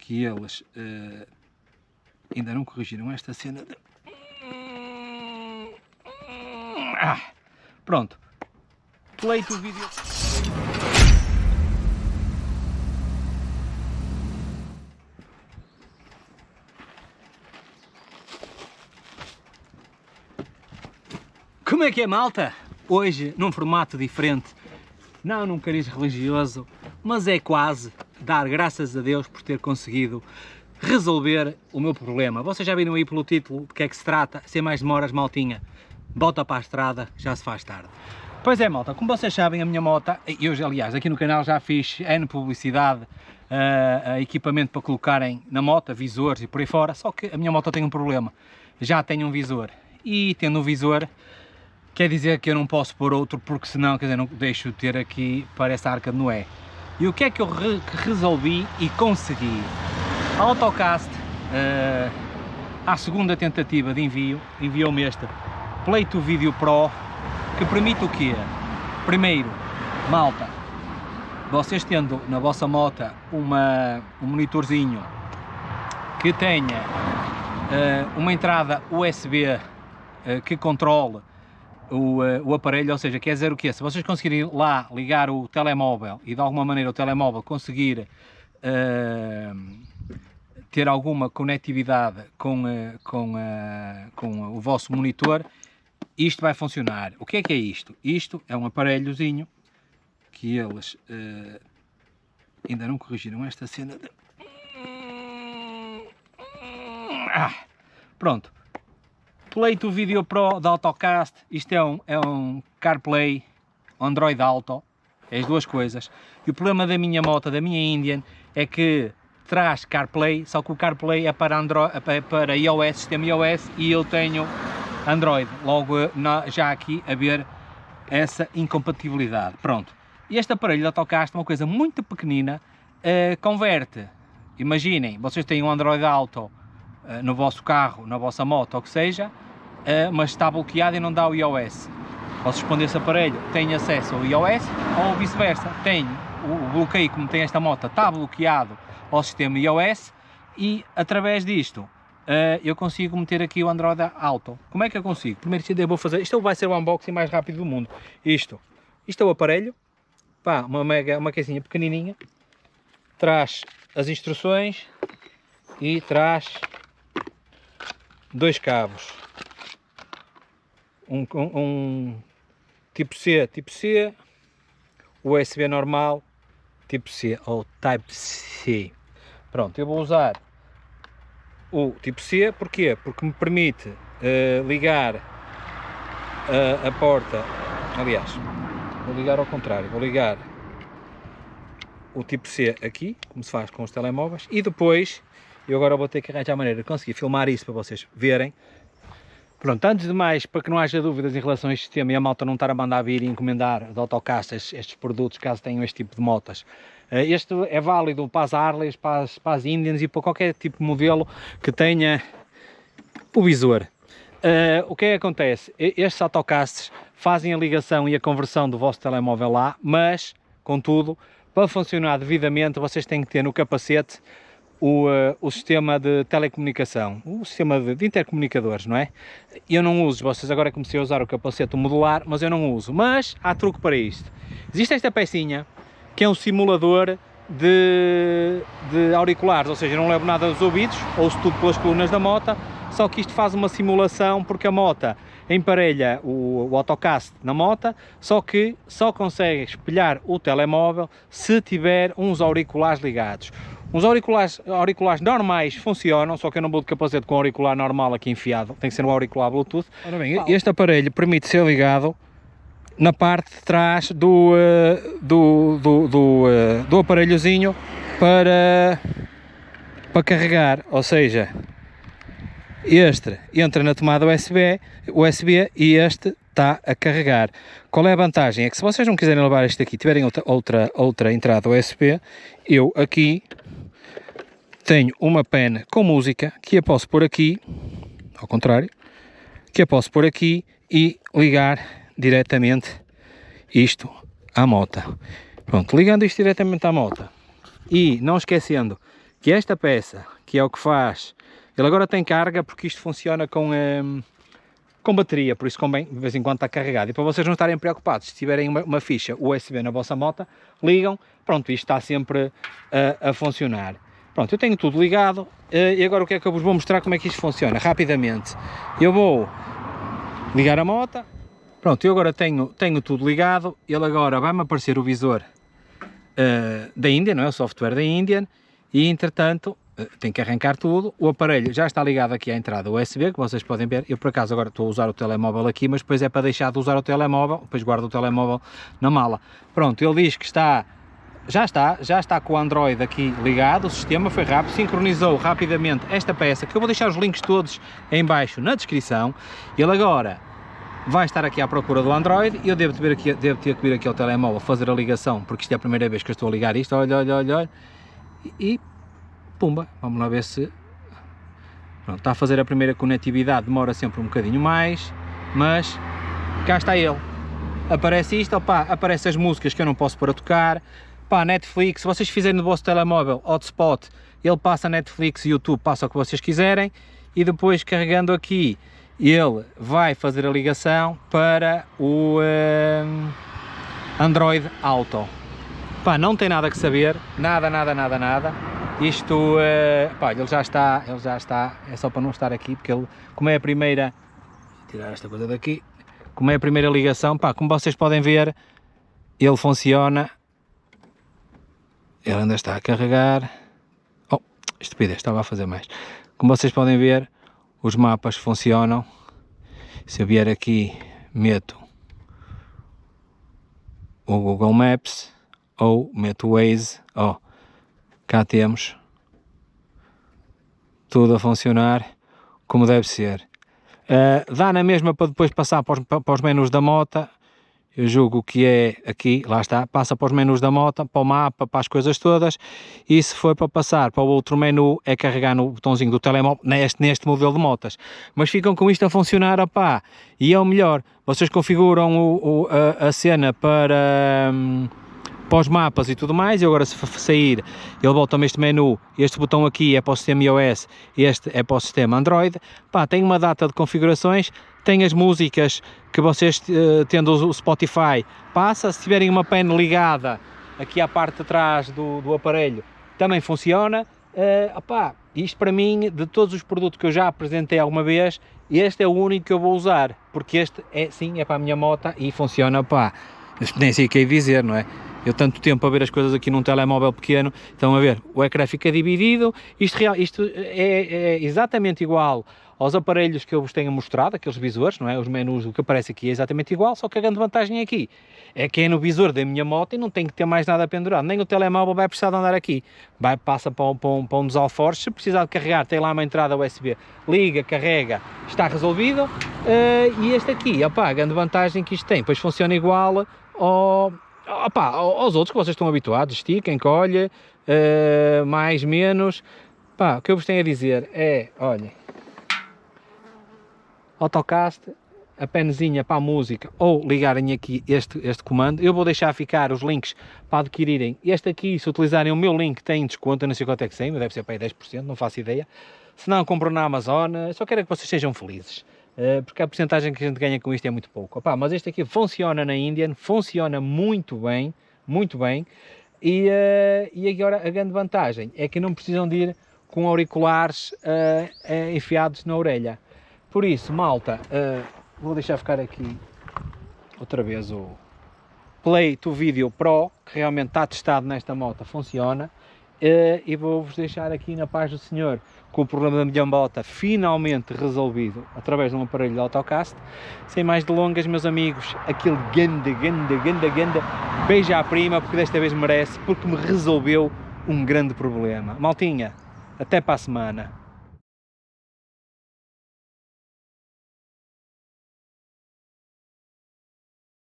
que eles ainda não corrigiram esta cena de... Pronto. Play to vídeo. Como é que é, malta? Hoje num formato diferente, não num cariz religioso, mas é quase dar graças a Deus por ter conseguido resolver o meu problema. Vocês já viram aí pelo título de que é que se trata? Sem mais demoras, maltinha, bota para a estrada, já se faz tarde. Pois é, malta, como vocês sabem, a minha moto, e hoje aliás aqui no canal já fiz N publicidade, equipamento para colocarem na moto, visores e por aí fora, só que a minha moto tem um problema, já tem um visor, e tendo um visor, quer dizer que eu não posso pôr outro, porque senão, quer dizer, não deixo de ter aqui para essa Arca de Noé. E o que é que eu resolvi e consegui? A Autocast, à segunda tentativa de envio, enviou-me este Play to Video Pro, que permite o quê? Primeiro, malta, vocês tendo na vossa moto um monitorzinho que tenha uma entrada USB que controle o aparelho, ou seja, quer dizer o quê? Se vocês conseguirem lá ligar o telemóvel e de alguma maneira o telemóvel conseguir ter alguma conectividade com o vosso monitor, isto vai funcionar. O que é isto? Isto é um aparelhozinho que eles ainda não corrigiram esta cena de... Pronto. Play to Video Pro da Autocast, isto é um CarPlay Android Auto, é as duas coisas. E o problema da minha moto, da minha Indian, é que traz CarPlay, só que o CarPlay é para, para iOS, sistema iOS, e eu tenho Android, logo já aqui a ver essa incompatibilidade. Pronto, e este aparelho da Autocast é uma coisa muito pequenina, converte, imaginem, vocês têm um Android Auto no vosso carro, na vossa moto, ou que seja, mas está bloqueado e não dá o iOS. Vocês pondo esse aparelho têm acesso ao iOS, ou vice-versa, tem o bloqueio, como tem esta moto, está bloqueado ao sistema iOS, e através disto eu consigo meter aqui o Android Auto. Como é que eu consigo? Primeiro eu vou fazer, isto vai ser o unboxing mais rápido do mundo. Isto é o aparelho, pá, uma casinha pequenininha, traz as instruções e traz dois cabos, um tipo C, USB normal, tipo C ou Type-C. Pronto, eu vou usar o tipo C, porquê? Porque me permite ligar a porta, aliás, vou ligar ao contrário, vou ligar o tipo C aqui, como se faz com os telemóveis, e depois eu agora vou ter que arranjar a maneira de conseguir filmar isso para vocês verem. Pronto, antes de mais, para que não haja dúvidas em relação a este sistema e a malta não estar a mandar vir e encomendar da Autocast estes produtos, caso tenham este tipo de motas, este é válido para as Harleys, para as Indians e para qualquer tipo de modelo que tenha o visor. O que é que acontece? Estes Autocasts fazem a ligação e a conversão do vosso telemóvel lá, mas, contudo, para funcionar devidamente, vocês têm que ter no capacete o sistema de telecomunicação, o sistema de intercomunicadores, não é? Eu não uso, vocês agora comecei a usar o capacete modular, mas eu não uso. Mas há truque para isto. Existe esta pecinha, que é um simulador de auriculares, ou seja, não levo nada dos ouvidos, ouço tudo pelas colunas da moto, só que isto faz uma simulação, porque a moto emparelha o Autocast na moto, só que só consegue espelhar o telemóvel se tiver uns auriculares ligados. Os auriculares normais funcionam, só que eu não vou de capacete com auricular normal aqui enfiado, tem que ser um auricular Bluetooth. Ora bem, este aparelho permite ser ligado na parte de trás do aparelhozinho para carregar, ou seja, este entra na tomada USB e este está a carregar. Qual é a vantagem? É que se vocês não quiserem levar este aqui, tiverem outra entrada USB, eu aqui tenho uma pen com música que eu posso pôr aqui, ao contrário, que eu posso pôr aqui e ligar diretamente isto à moto. Pronto, ligando isto diretamente à moto e não esquecendo que esta peça, que é o que faz, ele agora tem carga porque isto funciona com bateria, por isso convém de vez em quando está carregado. E para vocês não estarem preocupados, se tiverem uma ficha USB na vossa moto, ligam, pronto, isto está sempre a funcionar. Pronto, eu tenho tudo ligado e agora o que é que eu vos vou mostrar como é que isto funciona, rapidamente. Eu vou ligar a moto, pronto, eu agora tenho tudo ligado, ele agora vai-me aparecer o visor da Indian, não é? O software da Indian, e entretanto tem que arrancar tudo. O aparelho já está ligado aqui à entrada USB, que vocês podem ver. Eu por acaso agora estou a usar o telemóvel aqui, mas depois é para deixar de usar o telemóvel, depois guardo o telemóvel na mala. Pronto, ele diz que já está com o Android aqui ligado, o sistema foi rápido, sincronizou rapidamente esta peça, que eu vou deixar os links todos em baixo na descrição. Ele agora vai estar aqui à procura do Android e eu devo ter que vir aqui ao telemóvel fazer a ligação, porque isto é a primeira vez que eu estou a ligar isto, olha, e pumba, vamos lá ver se... Pronto, está a fazer a primeira conectividade, demora sempre um bocadinho mais, mas cá está ele. Aparece isto, opa, aparece as músicas que eu não posso pôr a tocar, pá, Netflix, se vocês fizerem no vosso telemóvel hotspot, ele passa Netflix e YouTube, passa o que vocês quiserem, e depois carregando aqui, ele vai fazer a ligação para o Android Auto. Pá, não tem nada que saber, nada. Isto, pá, ele já está, é só para não estar aqui, porque ele, como é a primeira, vou tirar esta coisa daqui, como é a primeira ligação, pá, como vocês podem ver, ele funciona, ele ainda está a carregar, oh, estupidez, estava a fazer mais, como vocês podem ver, os mapas funcionam. Se eu vier aqui, meto o Google Maps, ou meto o Waze, ó, cá temos tudo a funcionar como deve ser. Dá na mesma para depois passar para os menus da moto. Eu julgo que é aqui, lá está, passa para os menus da moto, para o mapa, para as coisas todas, e se for para passar para o outro menu é carregar no botãozinho do telemóvel neste modelo de motas. Mas ficam com isto a funcionar, opá, e é o melhor, vocês configuram a cena para os mapas e tudo mais, e agora se sair, ele volta-me este menu, este botão aqui é para o sistema iOS, este é para o sistema Android, pá, tem uma data de configurações, tem as músicas que vocês, tendo o Spotify, passa, se tiverem uma pen ligada aqui à parte de trás do aparelho, também funciona. Opá, isto para mim, de todos os produtos que eu já apresentei alguma vez, este é o único que eu vou usar, porque este é, sim, é para a minha moto e funciona, pá, nem sei o que é dizer, não é? Eu tanto tempo a ver as coisas aqui num telemóvel pequeno, estão a ver, o ecrã fica dividido, isto é exatamente igual aos aparelhos que eu vos tenho mostrado, aqueles visores, não é? Os menus, o que aparece aqui é exatamente igual, só que a grande vantagem aqui é que é no visor da minha moto e não tem que ter mais nada pendurado, nem o telemóvel vai precisar de andar aqui, passa para um dos alforjes, se precisar de carregar, tem lá uma entrada USB, liga, carrega, está resolvido, e este aqui, opá, a grande vantagem que isto tem, pois funciona igual aos outros que vocês estão habituados, estica, encolhe, mais, menos, pá, o que eu vos tenho a dizer é, olhem, Autocast, a penzinha para a música, ou ligarem aqui este comando, eu vou deixar ficar os links para adquirirem este aqui, se utilizarem o meu link tem desconto, eu não sei quanto é que tem, deve ser para aí 10%, não faço ideia, se não compram na Amazon, só quero que vocês sejam felizes. Porque a porcentagem que a gente ganha com isto é muito pouco. Opá, mas este aqui funciona na Indian, funciona muito bem, e agora a grande vantagem é que não precisam de ir com auriculares enfiados na orelha. Por isso, malta, vou deixar ficar aqui outra vez o Play to Video Pro, que realmente está testado nesta moto, funciona, e vou-vos deixar aqui na paz do Senhor com o problema da minha moto finalmente resolvido através de um aparelho de Autocast. Sem mais delongas, meus amigos, aquele ganda beijo à prima, porque desta vez merece, porque me resolveu um grande problema. Maltinha, até para a semana.